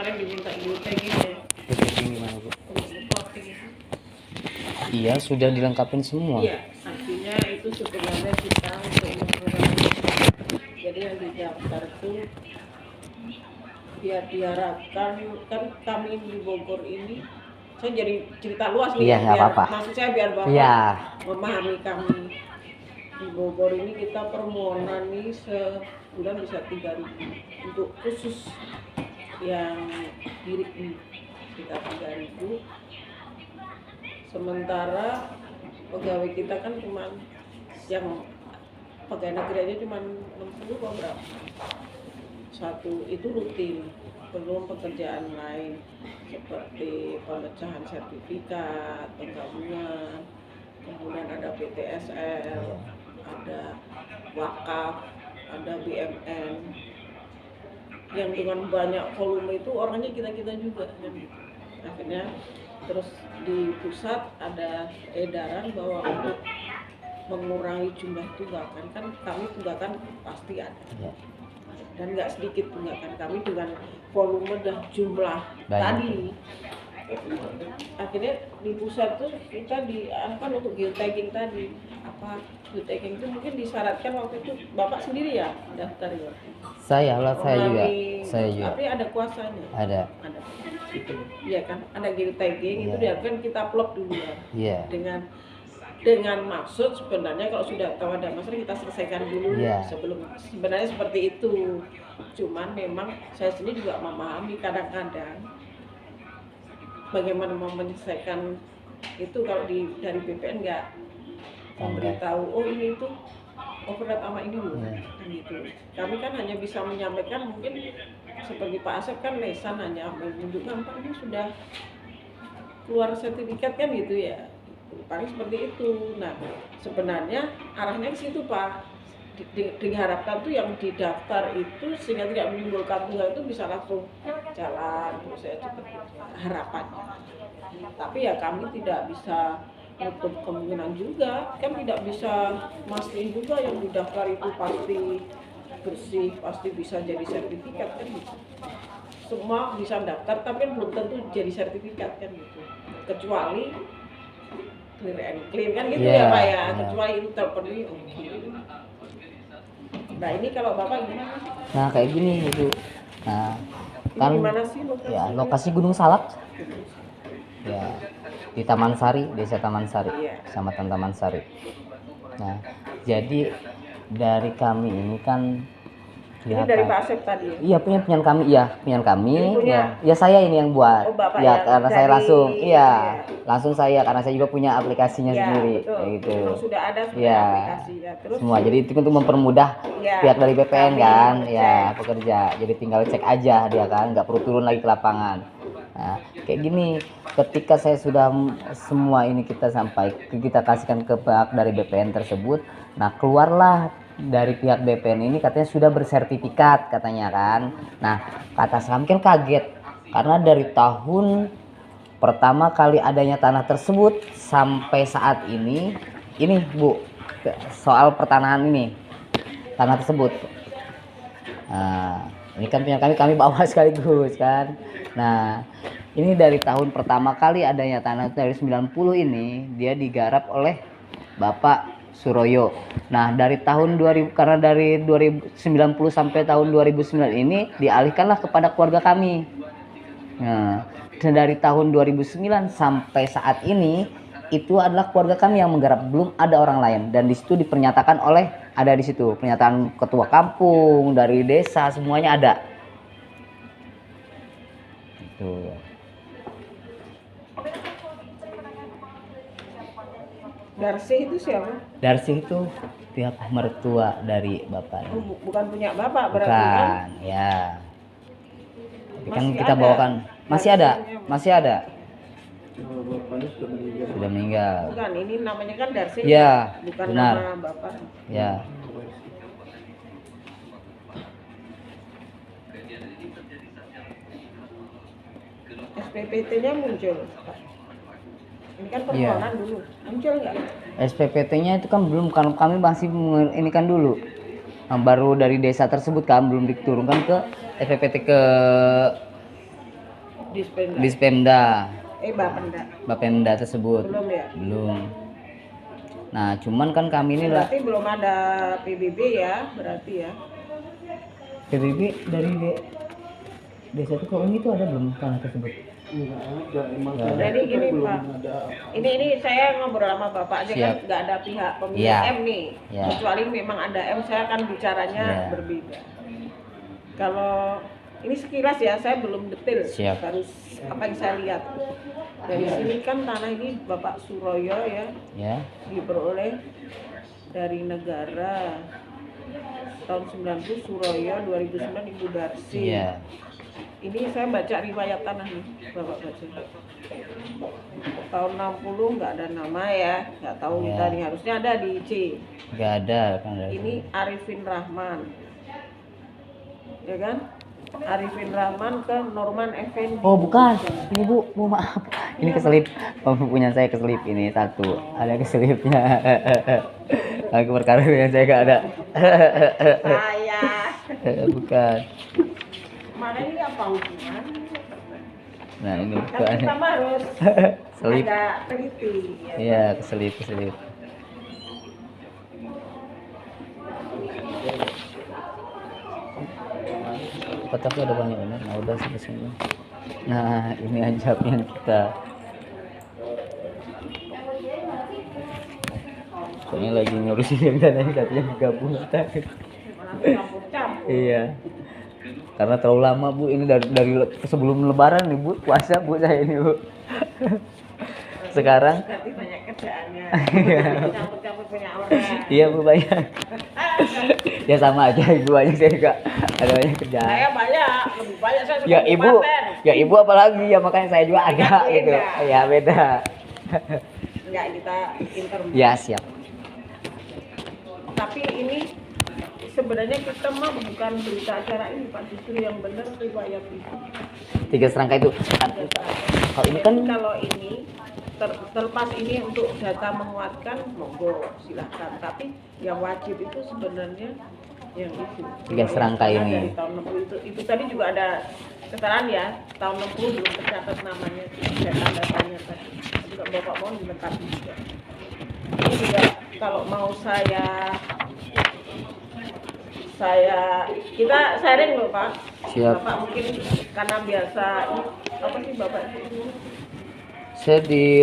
kemarin diminta tagging ya. Tagging gimana Bu? Iya, sudah dilengkapin semua. Iya, artinya itu sebenarnya kita untuk mengurangi. Jadi yang didaftar itu biar diharapkan kan kami di Bogor ini, saya jadi cerita luas nih. Iya, nggak apa-apa. Maksud saya biar Bapak Iya. memahami kami. Di Bogor ini kita permohonan nih sebulan bisa 3.000 untuk khusus yang diri ini kita 3.000. Sementara pegawai kita kan cuma yang pegawai negeri aja cuma 60 atau berapa. Satu itu rutin, belum pekerjaan lain seperti pemecahan sertifikat, penggabungan, kemudian ada PTSL, ada wakaf, ada BMN. Yang dengan banyak volume itu orangnya kita juga kan. Akhirnya terus di pusat ada edaran bahwa untuk mengurangi jumlah tunggakan, kan kami tunggakan pasti ada. Dan nggak sedikit tunggakan kami dengan volume dan jumlah tadi. Akhirnya di pusat tuh kita diarahkan untuk geotagging tadi. Apa geotagging itu mungkin disyaratkan waktu itu Bapak sendiri ya daftar ya? Saya juga. Tapi ada kuasanya. Ada. Iya kan, ada geotagging itu diharapkan kita plot dulu ya. Iya. Dengan maksud sebenarnya kalau sudah tahu ada masalah kita selesaikan dulu sebelum, sebenarnya seperti itu. Cuman memang saya sendiri juga memahami kadang-kadang bagaimana mau menyelesaikan itu kalau dari BPN nggak memberitahu oh ini itu overlap sama ini loh kan gitu. Kami kan hanya bisa menyampaikan mungkin seperti Pak Asep kan lesan hanya menunjukkan Pak ini sudah keluar sertifikat kan gitu ya. Paling seperti itu. Nah, sebenarnya arahnya ke situ Pak. Diharapkan tuh yang didaftar itu sehingga tidak menimbulkan tunggal itu bisa langsung jalan, terus saya cepat harapannya. Tapi ya kami tidak bisa menutup kemungkinan juga, kan tidak bisa mastiin juga yang didaftar itu pasti bersih, pasti bisa jadi sertifikat kan gitu. Semua bisa daftar tapi kan belum tentu jadi sertifikat kan gitu. Kecuali clear and clean kan gitu ya Pak ya, kecuali itu terpenuhi Nah ini kalau Bapak gimana? Nah kayak gini Ibu. Nah kan gimana sih lokasi? Ya lokasi Gunung Salak. Ya di Taman Sari, Desa Taman Sari, Kecamatan Taman Sari. Nah jadi dari kami ini kan ini dari Pak Asep tadi. Iya punya kami, ya saya ini yang buat. Oh, ya karena saya langsung, langsung saya karena saya juga punya aplikasinya sendiri, gitu. Sudah ada aplikasi ya. Terus semua. Jadi itu untuk mempermudah pihak dari BPN kan, pekerja. Jadi tinggal cek aja dia kan, nggak perlu turun lagi ke lapangan. Nah kayak gini, ketika saya sudah semua ini kita kasihkan ke pihak dari BPN tersebut, nah keluarlah dari pihak BPN ini katanya sudah bersertifikat katanya kan. Nah kata kami kan kaget karena dari tahun pertama kali adanya tanah tersebut sampai saat ini Bu, soal pertanahan ini tanah tersebut. Nah ini kan punya kami bawa sekaligus kan. Nah ini dari tahun pertama kali adanya tanah dari 90 ini dia digarap oleh Bapak Suroyo. Nah dari tahun 2000, karena dari 2090 sampai tahun 2009 ini dialihkanlah kepada keluarga kami. Nah dan dari tahun 2009 sampai saat ini itu adalah keluarga kami yang menggarap, belum ada orang lain. Dan di situ dipernyatakan ada di situ pernyataan ketua kampung dari desa, semuanya ada. Itu. Darsih itu siapa? Darsih itu pihak mertua dari bapak. Bukan punya bapak berarti kan? Bukan, ya. Kan kita bawakan masih ada. Sudah meninggal. Bukan, ini namanya kan Darsih. Ya, bukan benar. Nama bapak. Ya. SPPT-nya muncul. Ini kan permohonan dulu. Muncul nggak? SPPT-nya itu kan belum, kan kami masih ini kan dulu. Nah, baru dari desa tersebut kan belum diturunkan ke SPPT ke Dispenda. Dispemda, Bapenda. Bapemda tersebut. Belum ya? Belum. Nah, cuman kan kami ini lah Berarti belum ada PBB ya, berarti ya. PBB dari desa itu ke Umi itu ada belum tanah tersebut? Enggak ada, emang Nggak ada. Jadi gini belum Pak, ada. ini saya ngobrol sama Bapak aja Siap. kan nggak ada pihak pemilik Iya. M nih. Iya. Kecuali memang ada M, saya kan bicaranya Iya. berbeda. Kalau ini sekilas ya, saya belum detail. Siap. Harus apa yang saya lihat. Dari sini kan tanah ini Bapak Suroyo ya, Ya. diperoleh dari negara tahun 90 Suroyo, 2009 Ibu Darsi. Iya. Ini saya baca riwayat tanah nih, Bapak baca. Tahun 60 nggak ada nama ya, nggak tahu Ya. kita nih, harusnya ada di C. Nggak ada kan dari Ini Arifin Rahman, ya kan? Arifin Rahman ke Norman Effendi. Oh bukan, ini bu maaf, ini keselip, punya saya keselip ini satu, ada keselipnya. Aku perkara yang saya nggak ada. Saya. Bukan. Mana ini apa hubungan? Nah ini Kan bukan. kita mah harus Selip. agak teliti. Ya. Iya keselip. Kotaknya ada banyak ini. Nah udah sampai sini. Nah ini anjapnya kita. Soalnya lagi ngurusin yang tanahnya katanya gabung kita. Malah campur-campur. Iya. Karena terlalu lama bu, ini dari sebelum lebaran nih bu, puasa bu saya ini bu. Sekarang Berarti banyak kerjaannya. Iya. Campur-campur punya orang. iya bu banyak. Ya sama aja ibu banyak saya juga ada banyak kerjaan. Saya banyak, lebih banyak saya Ya ibu, kabupaten. ya ibu apalagi ya makanya saya juga ada Beda. gitu. Ya beda. Enggak, kita interview. Ya siap. Tapi ini sebenarnya kita mah bukan berita acara ini Pak, justru yang benar riwayat itu. 3 serangka itu. Kalau ini kan Kalau ini terlepas ini untuk data menguatkan, monggo silahkan. Tapi yang wajib itu sebenarnya yang itu. 3 serangka Karena ini. Dari tahun 60 itu tadi juga ada kesalahan ya. Tahun 60 belum tercatat namanya. Saya tanda tanya tadi. Tapi kalau Bapak mau dilengkapi juga. Ini juga kalau mau kita sharing loh Pak. Siap. Bapak mungkin karena biasa apa sih Bapak itu? saya di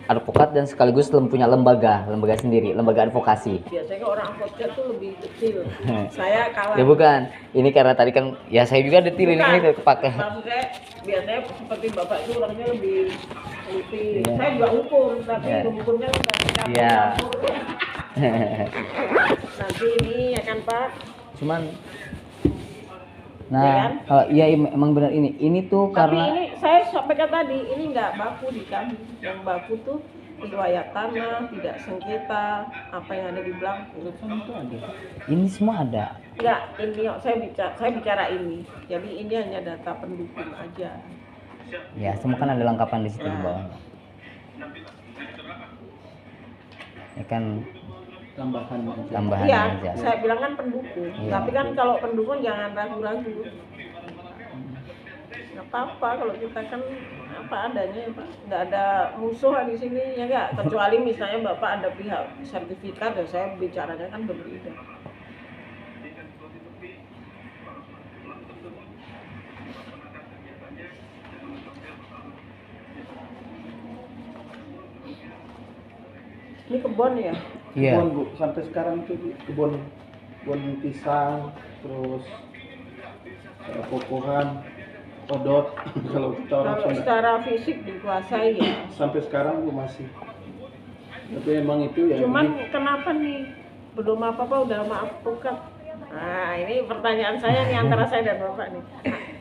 advokat dan sekaligus punya lembaga sendiri, lembaga advokasi. Biasanya orang advokat tuh lebih detail. Saya kalah. Ya bukan, ini karena tadi kan ya saya juga detil ini Bukan. kepake. Maksud saya biasanya seperti Bapak itu orangnya lebih teliti. Iya. Saya juga hukum, tapi Iya. hukumnya sudah Iya. campur-campur. Nanti ini ya kan Pak. Cuman Ya nah, iya emang benar ini. Ini tuh Tapi karena ini saya sampaikan tadi, ini nggak baku di kami. Yang baku tuh riwayat tanah, tidak sengketa, apa yang ada di belakang. ini semua ada. Enggak, ini saya bicara ini. Jadi ini hanya data pendukung aja. Ya, semua kan ada lengkapan di situ di Ya. bawah. Ini kan Tambahan aja. tambahan Iya, aja. saya bilang kan pendukung. Iya. Tapi kan kalau pendukung jangan ragu-ragu. Nggak apa-apa kalau kita kan apa adanya ya Pak. Nggak ada musuh di sini ya nggak. Kecuali misalnya Bapak ada pihak sertifikat ya saya bicaranya kan berbeda. Ini kebun ya? Iya. Kebun bu, sampai sekarang itu kebun pisang, terus kokohan, odot. Kalau kita orang Kalau Sunda secara fisik dikuasai ya. sampai sekarang bu masih. Tapi emang itu ya. Cuman kenapa nih belum apa-apa udah maafkan? Nah ini pertanyaan saya nih antara saya dan Bapak nih.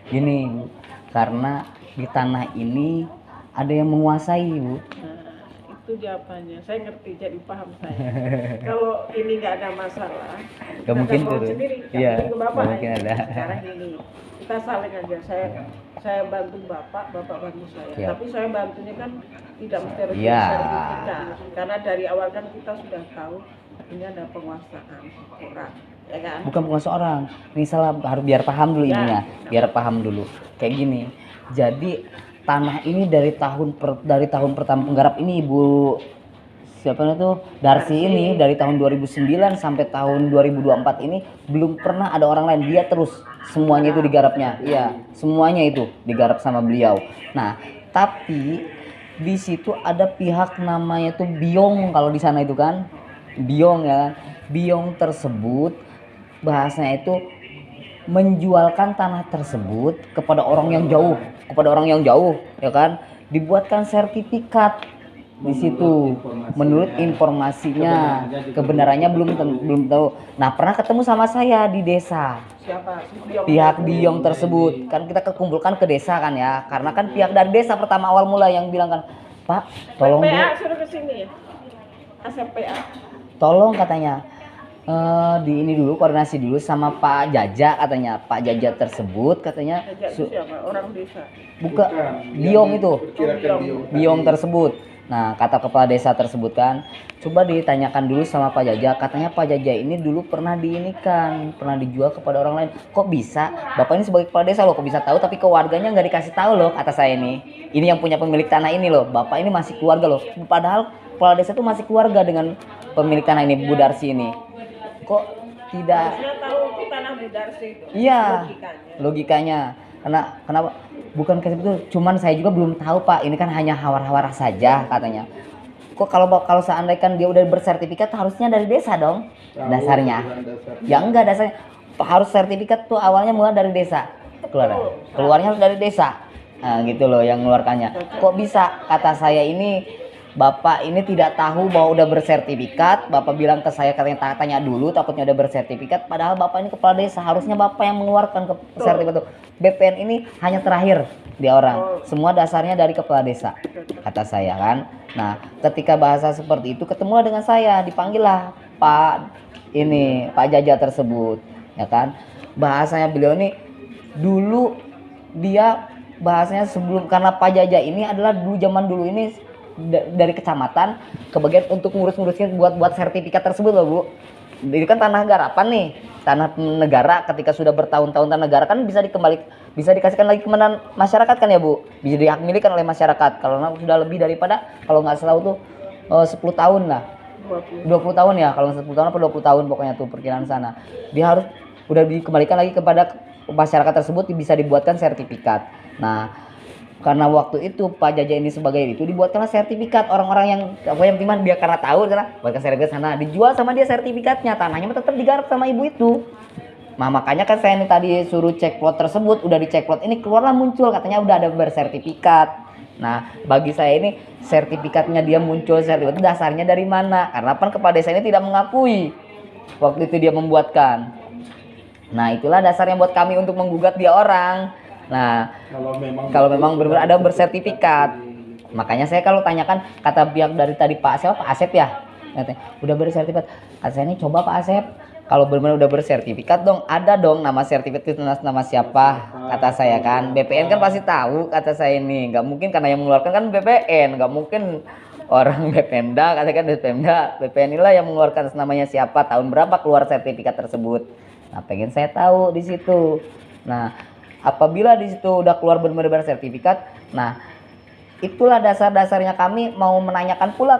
Gini, Bu, karena di tanah ini ada yang menguasai, Bu. Nah, itu jawabannya. Saya ngerti, jadi paham saya. Kalau ini nggak ada masalah, Gak mungkin mau tuh. sendiri, nggak Iya, mungkin ke Bapak. gak mungkin ya. ada. Sekarang ini kita saling aja. Saya bantu Bapak bantu saya. Siap. Tapi saya bantunya kan tidak mesti harus Iya. sertifikat. Karena dari awal kan kita sudah tahu ini ada penguasaan orang, ya kan? Bukan penguasa orang. Ini salah, harus biar paham dulu Ya. ininya. Biar paham dulu. Kayak gini, Jadi tanah ini dari tahun pertama penggarap ini Ibu siapa itu Darsi ini dari tahun 2009 sampai tahun 2024 ini belum pernah ada orang lain, dia terus semuanya itu digarapnya. Iya, semuanya itu digarap sama beliau. Nah, tapi di situ ada pihak namanya tuh Biong, kalau di sana itu kan Biong ya. Biong tersebut bahasanya itu menjualkan tanah tersebut kepada orang yang jauh, ya kan, dibuatkan sertifikat di situ. Menurut informasinya, kebenarannya belum tahu. Nah, pernah ketemu sama saya di desa Siapa? Si Biong. pihak Biong tersebut. Kan kita kekumpulkan ke desa kan ya, karena kan pihak dari desa pertama awal mula yang bilang kan, Pak tolong Bu, PA suruh ke sini ya. Asep PA. tolong katanya di ini dulu, koordinasi dulu sama Pak Jaja katanya. Pak Jaja tersebut katanya Ajak itu siapa? Orang desa. buka Biong itu, Perkirakan Biong. Biong tersebut. Nah, kata kepala desa tersebut kan, coba ditanyakan dulu sama Pak Jaja. Katanya Pak Jaja ini dulu pernah diinikan, pernah dijual kepada orang lain. Kok bisa? Bapak ini sebagai kepala desa loh, kok bisa tahu? Tapi ke warganya nggak dikasih tahu loh, kata saya ini. Ini yang punya pemilik tanah ini loh. Bapak ini masih keluarga loh. Padahal kepala desa itu masih keluarga dengan pemilik tanah ini, Bu Darsi ini. Kok tidak? Harusnya tahu itu tanah Bu Darsi itu. Iya, Logikanya. logikanya. Kenapa? Bukan kayak itu, cuman saya juga belum tahu Pak. Ini kan hanya hawar-hawar saja katanya. Kok kalau seandainya dia udah bersertifikat harusnya dari desa dong Tahu dasarnya. aturan dasarnya. Ya enggak, dasarnya harus sertifikat tuh awalnya mulai dari desa. Keluarnya harus dari desa. Nah, gitu loh yang mengeluarkannya. Kok bisa? Kata saya ini Bapak ini tidak tahu bahwa udah bersertifikat. Bapak bilang ke saya, katanya tanya dulu, takutnya udah bersertifikat. Padahal Bapak ini kepala desa, harusnya Bapak yang mengeluarkan ke sertifikat itu. BPN ini hanya terakhir dia orang. Semua dasarnya dari kepala desa, kata saya kan. Nah, ketika bahasa seperti itu ketemulah dengan saya, dipanggillah Pak Jaja tersebut, ya kan. Bahasanya beliau ini dulu dia bahasanya sebelum, karena Pak Jaja ini adalah dulu zaman dulu ini dari kecamatan ke bagian untuk ngurus-ngurusin buat sertifikat tersebut loh Bu. Ini kan tanah garapan nih, tanah negara. Ketika sudah bertahun-tahun tanah negara kan bisa dikasihkan lagi ke masyarakat kan ya Bu, bisa dihak milikan oleh masyarakat. Kalau sudah lebih daripada, kalau nggak salah tuh 10 tahun lah, 20 tahun ya, kalau 10 tahun apa 20 tahun pokoknya tuh perkiraan sana, dia harus udah dikembalikan lagi kepada masyarakat tersebut, bisa dibuatkan sertifikat. Nah, karena waktu itu Pak Jaja ini sebagai itu dibuatkanlah sertifikat. Orang-orang yang gimana, dia karena tahu sana buatkan sertifikat sana, dijual sama dia sertifikatnya, tanahnya tetap digarap sama ibu itu. Nah, makanya kan saya ini tadi suruh cek plot tersebut, udah dicek plot ini keluarlah muncul katanya udah ada bersertifikat. Nah, bagi saya ini sertifikatnya dia muncul, sertifikat itu dasarnya dari mana? Karena kan kepala desa ini tidak mengakui waktu itu dia membuatkan. Nah, itulah dasarnya buat kami untuk menggugat dia orang. Nah, kalau memang benar-benar ada bersertifikat. Makanya saya kalau tanyakan, kata pihak dari tadi Pak Asep ya, katanya, udah bersertifikat. Kata saya ini, coba Pak Asep, kalau benar-benar udah bersertifikat dong, ada dong nama sertifikat itu, nama siapa, kata saya kan. BPN kan pasti tahu, kata saya ini. Nggak mungkin, karena yang mengeluarkan kan BPN, nggak mungkin orang BPMda, katakan BPN inilah yang mengeluarkan namanya siapa, tahun berapa keluar sertifikat tersebut. Nah, pengen saya tahu di situ. Nah, apabila di situ udah keluar benar-benar sertifikat, nah itulah dasar-dasarnya kami mau menanyakan pula ke